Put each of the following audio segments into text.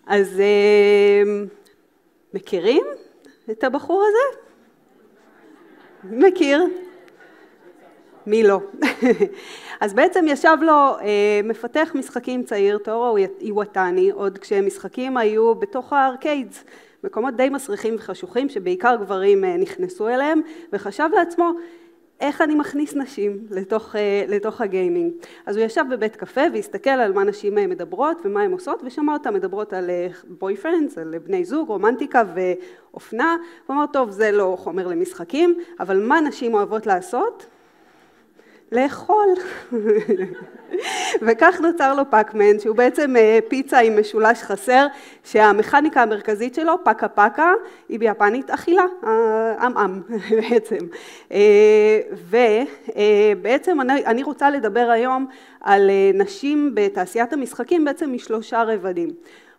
אז מכירים את הבחור הזה? מכיר? מי לא? אז בעצם ישב לו מפתח משחקים צעיר, טורו איוואטני, עוד כשמשחקים היו בתוך הארקיידס, מקומות די מסריחים וחשוכים שבעיקר גברים נכנסו אליהם, וחשב לעצמו איך אני מכניס נשים לתוך הגיימינג. אז הוא ישב בבית קפה והסתכל על מה נשים מדברות ומה הן עושות, ושמע אותן מדברות על בויפרנדס, על בני זוג, רומנטיקה ואופנה, הוא אמר, טוב, זה לא חומר למשחקים, אבל מה נשים אוהבות לעשות? לאכול. וכך נוצר לו פאקמן, שהוא בעצם פיצה עם משולש חסר, שהמכניקה המרכזית שלו, פקה פקה, היא ביפנית אכילה, עם בעצם. ובעצם אני רוצה לדבר היום על נשים בתעשיית המשחקים, בעצם משלושה רבדים.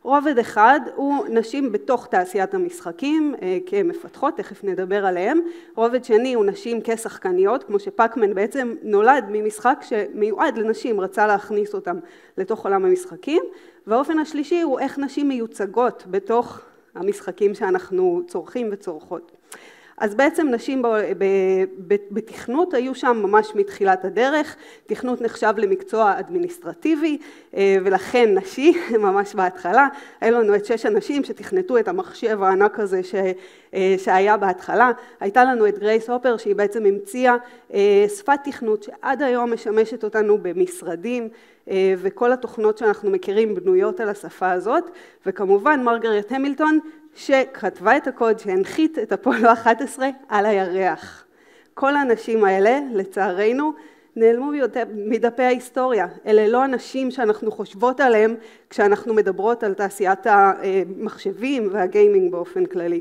רובד אחד הוא נשים בתוך תעשיית המשחקים כמפתחות, תכף נדבר עליהם. רובד שני הוא נשים כשחקניות, כמו שפאקמן בעצם נולד ממשחק שמיועד לנשים, רצה להכניס אותם לתוך עולם המשחקים. והאופן השלישי הוא איך נשים מיוצגות בתוך המשחקים שאנחנו צורכים וצורכות. אז בעצם נשים בתכנות היו שם ממש מתחילת הדרך, תכנות נחשב למקצוע אדמיניסטרטיבי ולכן נשי ממש בהתחלה, היו לנו את 6 הנשים שתכנתו את המחשב הענק הזה שהיה בהתחלה, הייתה לנו את גרייס הופר שהיא בעצם המציאה שפת תכנות שעד היום משמשת אותנו במשרדים וכל התוכנות שאנחנו מכירים בנויות על השפה הזאת, וכמובן מרגרט המילטון שכתבה את הקוד שהנחית את אפולו 11 על הירח. כל האנשים האלה, לצערנו, נעלמו מדפי ההיסטוריה. אלה לא אנשים שאנחנו חושבות עליהם כשאנחנו מדברות על תעשיית המחשבים והגיימינג באופן כללי.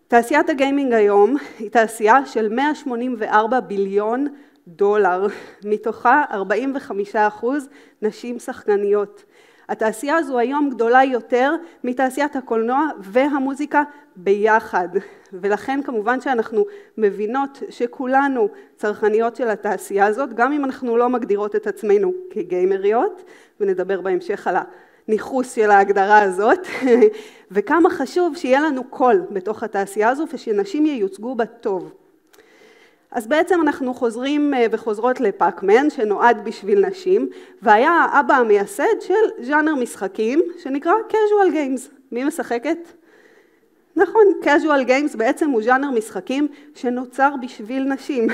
תעשיית הגיימינג היום היא תעשייה של 184 ביליון דולר, מתוכה 45% נשים שחקניות. התעשייה הזו היום גדולה יותר מתעשיית הקולנוע והמוזיקה ביחד, ולכן כמובן שאנחנו מבינות שכולנו צרכניות של התעשייה הזאת, גם אם אנחנו לא מגדירות את עצמנו כגיימריות, ונדבר בהמשך על הניחוס של ההגדרה הזאת, וכמה חשוב שיהיה לנו קול בתוך התעשייה הזו ושנשים ייוצגו בה טוב. אז בעצם אנחנו חוזרים וחוזרות לפאקמן שנועד בשביל נשים, והיה האבא המייסד של ז'אנר משחקים שנקרא casual games. מי משחקת? נכון, casual games בעצם הוא ז'אנר משחקים שנוצר בשביל נשים,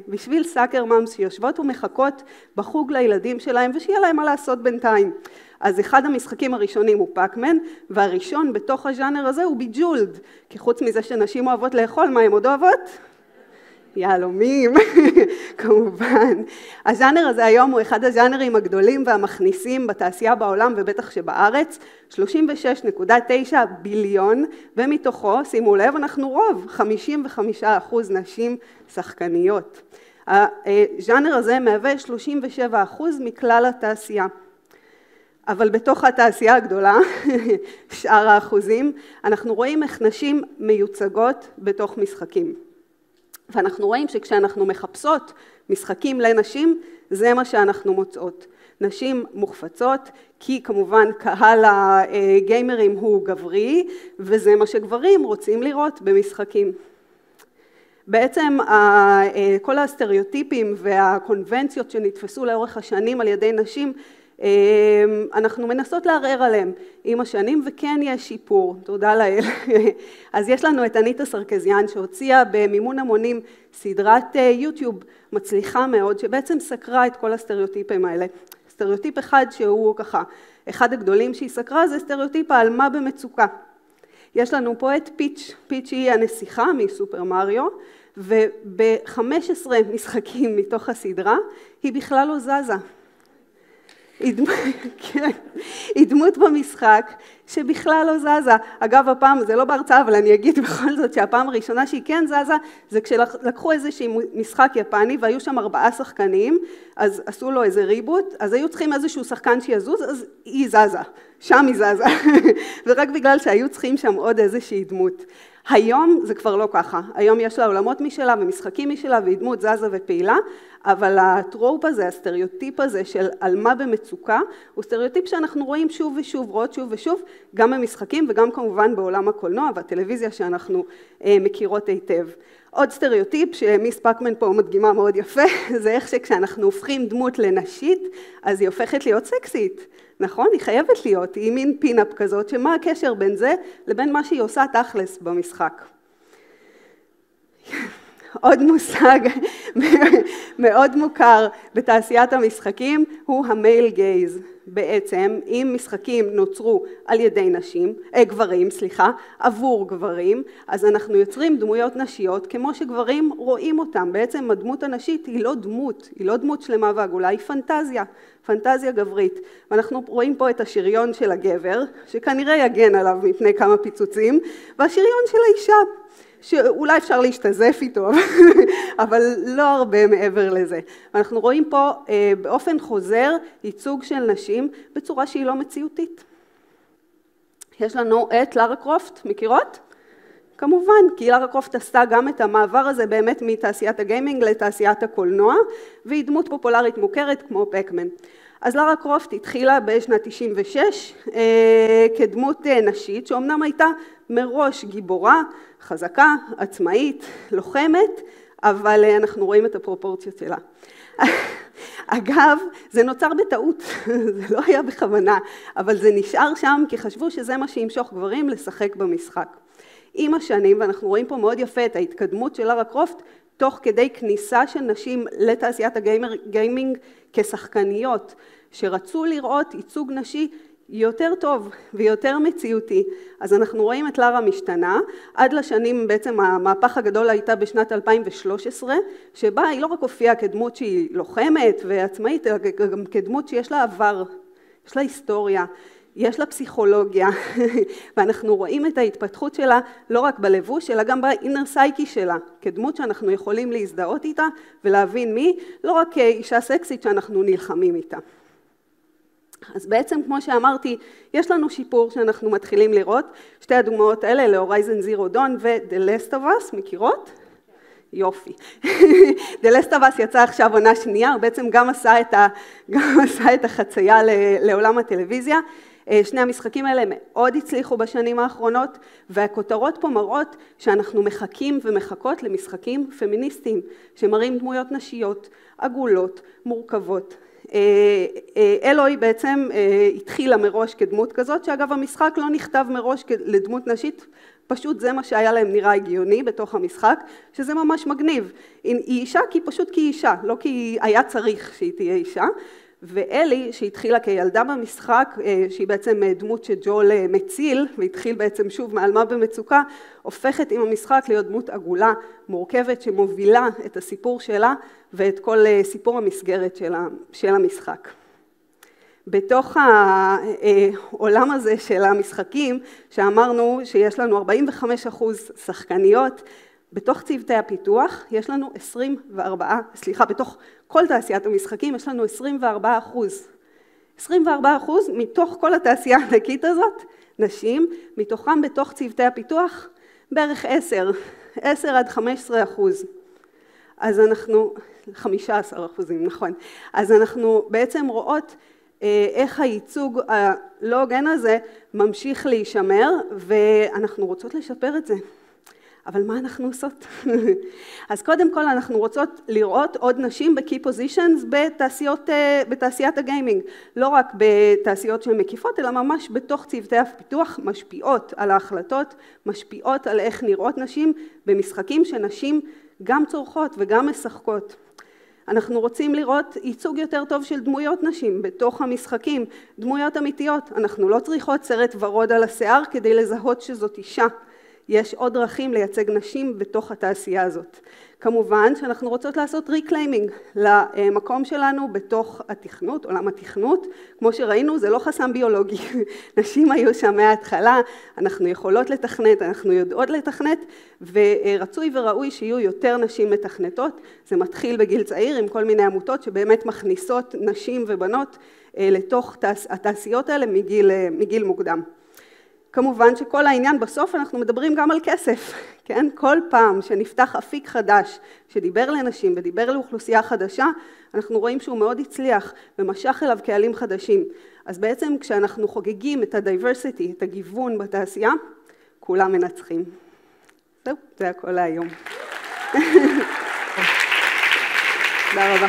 בשביל סאקר מאמס שיושבות ומחכות בחוג לילדים שלהם ושיהיה להם מה לעשות בינתיים. אז אחד המשחקים הראשונים הוא פאקמן, והראשון בתוך הז'אנר הזה הוא ביג'ולד, כי חוץ מזה שנשים אוהבות לאכול, מה הן עוד אוהבות? יהלומים, כמובן. הז'אנר הזה היום הוא אחד הז'אנרים הגדולים והמכניסים בתעשייה בעולם ובטח שבארץ, 36.9 ביליון, ומתוכו, שימו לב, אנחנו רוב, 55% נשים שחקניות. הז'אנר הזה מהווה 37% מכלל התעשייה. אבל בתוך התעשייה הגדולה, שאר האחוזים, אנחנו רואים איך נשים מיוצגות בתוך משחקים. ואנחנו רואים שכשאנחנו מחפשות משחקים לנשים, זה מה שאנחנו מוצאות. נשים מוחפצות, כי כמובן קהל הגיימרים הוא גברי, וזה מה שגברים רוצים לראות במשחקים. בעצם כל הסטריאוטיפים והקונבנציות שנתפסו לאורך השנים על ידי נשים, אנחנו מנסות לערער עליהם עם השנים, וכן יש שיפור, תודה לאל. אז יש לנו את אניטה סרקזיאן שהוציאה במימון המונים סדרת יוטיוב מצליחה מאוד, שבעצם סקרה את כל הסטריאוטיפים האלה. סטריאוטיפ אחד שהוא ככה, אחד הגדולים שהיא סקרה זה סטריאוטיפ על מה במצוקה. יש לנו פה את פיץ', פיץ' היא הנסיכה מסופר מריו, וב-15 משחקים מתוך הסדרה היא בכלל לא זזה. היא דמות במשחק שבכלל לא זזה. אגב, הפעם, זה לא בהרצאה, אבל אני אגיד בכל זאת שהפעם הראשונה שהיא כן זזה, זה כשלקחו איזשהו משחק יפני, והיו שם 4 שחקנים, אז עשו לו איזה ריבוט, אז היו צריכים איזשהו שחקן שיזוז, אז היא זזה, שם היא זזה. ורק בגלל שהיו צריכים שם עוד איזושהי דמות. היום זה כבר לא ככה, היום יש לה עולמות משלה ומשחקים משלה והיא דמות זזה ופעילה, אבל הטרופ הזה, הסטריאוטיפ הזה של על מה במצוקה, הוא סטריאוטיפ שאנחנו רואים שוב ושוב, רואות שוב ושוב, גם במשחקים וגם כמובן בעולם הקולנוע והטלוויזיה שאנחנו מכירות היטב. עוד סטריאוטיפ שמיס פאקמן פה מדגימה מאוד יפה, זה איך שכשאנחנו הופכים דמות לנשית, אז היא הופכת להיות סקסית. נכון? היא חייבת להיות, היא מין פינאפ כזאת, שמה הקשר בין זה לבין מה שהיא עושה תכלס במשחק. עוד מושג מאוד מוכר בתעשיית המשחקים הוא המייל גייז. בעצם אם משחקים נוצרו על ידי גברים, עבור גברים, אז אנחנו יוצרים דמויות נשיות כמו שגברים רואים אותם. בעצם הדמות הנשית היא לא דמות שלמה ועגולה, היא פנטזיה גברית. ואנחנו רואים פה את השריון של הגבר, שכנראה יגן עליו מפני כמה פיצוצים, והשריון של האישה, שאולי אפשר להשתזף איתו, אבל לא הרבה מעבר לזה. ואנחנו רואים פה באופן חוזר ייצוג של נשים בצורה שהיא לא מציאותית. יש לנו את לארה קרופט, מכירות? כמובן, כי לארה קרופט עשתה גם את המעבר הזה באמת מתעשיית הגיימינג לתעשיית הקולנוע, והיא דמות פופולרית מוכרת כמו פקמן. אז לארה קרופט התחילה בשנת 96 כדמות נשית, שאומנם הייתה מראש גיבורה, חזקה, עצמאית, לוחמת, אבל אנחנו רואים את הפרופורציות שלה. אגב, זה נוצר בטעות, זה לא היה בכוונה, אבל זה נשאר שם כי חשבו שזה מה שימשוך גברים לשחק במשחק. עם השנים, ואנחנו רואים פה מאוד יפה את ההתקדמות של לארה קרופט, תוך כדי כניסה של נשים לתעשיית הגיימינג כשחקניות, שרצו לראות ייצוג נשי יותר טוב ויותר מציאותי. אז אנחנו רואים את לארה משתנה, עד לשנים בעצם המהפך הגדול הייתה בשנת 2013, שבה היא לא רק הופיעה כדמות שהיא לוחמת ועצמאית, אלא גם כדמות שיש לה עבר, יש לה היסטוריה, יש לה פסיכולוגיה, ואנחנו רואים את ההתפתחות שלה לא רק בלבוש, אלא גם באינר סייקי שלה, כדמות שאנחנו יכולים להזדהות איתה ולהבין מי, לא רק אישה סקסית שאנחנו נלחמים איתה. אז בעצם, כמו שאמרתי, יש לנו שיפור שאנחנו מתחילים לראות. שתי הדוגמאות האלה, להורייזן זירו דון ו-The Last of Us, מכירות? יופי. The Last of Us יצא עכשיו עונה שנייה, הוא בעצם גם עשה את החצייה לעולם הטלוויזיה. שני המשחקים האלה מאוד הצליחו בשנים האחרונות, והכותרות פה מראות שאנחנו מחכים ומחכות למשחקים פמיניסטיים, שמראים דמויות נשיות, עגולות, מורכבות. אלוי בעצם התחילה מראש כדמות כזאת, שאגב המשחק לא נכתב מראש לדמות נשית, פשוט זה מה שהיה להם נראה הגיוני בתוך המשחק, שזה ממש מגניב. היא אישה פשוט כי היא אישה, לא כי היה צריך שהיא תהיה אישה. ואלי, שהתחילה כילדה במשחק, שהיא בעצם דמות שג'ול מציל, והתחיל בעצם שוב מעלמה במצוקה, הופכת עם המשחק להיות דמות עגולה, מורכבת, שמובילה את הסיפור שלה, ואת כל סיפור המסגרת של המשחק. בתוך העולם הזה של המשחקים, שאמרנו שיש לנו 45% שחקניות, בתוך צוותי הפיתוח יש לנו 24%, בתוך כל תעשיית המשחקים יש לנו 24%. 24% מתוך כל התעשייה הענקית הזאת, נשים, מתוכם בתוך צוותי הפיתוח בערך 10-15%. אז אנחנו, 15%, נכון. אז אנחנו בעצם רואות איך הייצוג הלא הוגן הזה ממשיך להישמר, ואנחנו רוצות לשפר את זה. אבל מה אנחנו עושות? אז קודם כל אנחנו רוצות לראות עוד נשים ב-key positions בתעשיית הגיימינג. לא רק בתעשיות שהן מקיפות, אלא ממש בתוך צוותי הפיתוח משפיעות על ההחלטות, משפיעות על איך נראות נשים במשחקים שנשים גם צורכות וגם משחקות. אנחנו רוצים לראות ייצוג יותר טוב של דמויות נשים בתוך המשחקים, דמויות אמיתיות. אנחנו לא צריכות סרט ורוד על השיער כדי לזהות שזאת אישה. יש עוד דרכים לייצג נשים בתוך התעשייה הזאת. כמובן שאנחנו רוצות לעשות ריקליימינג למקום שלנו בתוך התכנות, עולם התכנות. כמו שראינו, זה לא חסם ביולוגי. נשים היו שם מההתחלה, אנחנו יכולות לתכנת, אנחנו יודעות לתכנת, ורצוי וראוי שיהיו יותר נשים מתכנתות. זה מתחיל בגיל צעיר עם כל מיני עמותות שבאמת מכניסות נשים ובנות לתוך התעשיות האלה מגיל מוקדם. כמובן שכל העניין בסוף אנחנו מדברים גם על כסף, כן? כל פעם שנפתח אפיק חדש שדיבר לנשים ודיבר לאוכלוסייה חדשה, אנחנו רואים שהוא מאוד הצליח ומשך אליו קהלים חדשים. אז בעצם כשאנחנו חוגגים את ה-diversity, את הגיוון בתעשייה, כולם מנצחים. זהו, זה הכל להיום. תודה רבה.